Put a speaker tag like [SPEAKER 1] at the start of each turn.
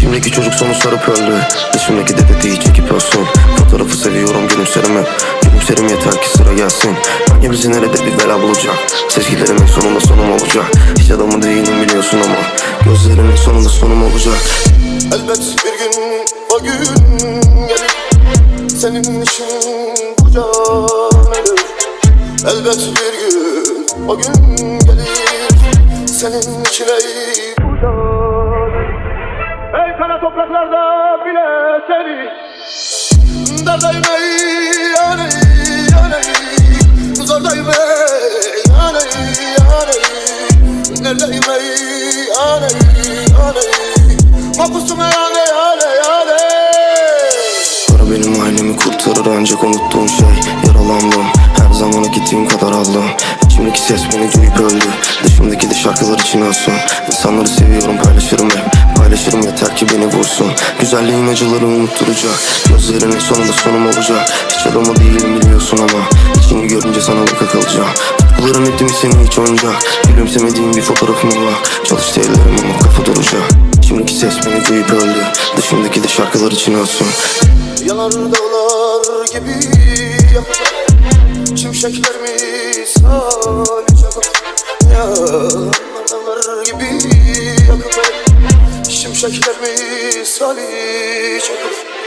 [SPEAKER 1] İçimdeki çocuk sonu sarıp öldü. Dışımdaki dedeyi çekip ölsün. Fotoğrafı seviyorum, gülümserim hep. Gülümserim yeter ki sıra gelsin. Hangimizi nerede bir bela bulacak? Sezgilerimin sonunda sonum olacak. Hiç adamı değilim biliyorsun ama gözlerimin sonunda sonum olacak.
[SPEAKER 2] Elbet bir gün o gün gelir, senin için bu can ölür. Elbet bir gün o gün gelir, senin için ey bu can ölür. Ey kara topraklarda bile seni dardayım ey yaney yaney, zordayım ey yaney yaney, neredeyim ey yaney yaney, mahpusum ey yaney yaney yaney.
[SPEAKER 1] Para benim ailemi kurtarır ancak unuttuğum şey. Yaralandım, her zamana gittiğim kadar aldım. İçimdeki ses beni duyup öldü. Dışımdaki de şarkılar için ölsün. İnsanları seviyorum, paylaşırım hep. Paylaşırım yeter ki beni vursun. Güzelliğin acıları unutturacak. Gözlerinin sonunda sonum olacak. Hiç adamı değilim biliyorsun ama içini görünce sana baka kalacağım. Tutkularım etti mi seni hiç oyuncak? Gülümsemediğim bir fotoğrafıma bak. Çalıştı ellerim ama kafa duracak. İçimdeki ses beni duyup öldü. Dışımdaki de şarkılar için ölsün.
[SPEAKER 2] Yanar dağlar gibi yakıp, şimşekler misali çakıp. Yanar dağlar gibi yakıp, şimşekler misali çakıp.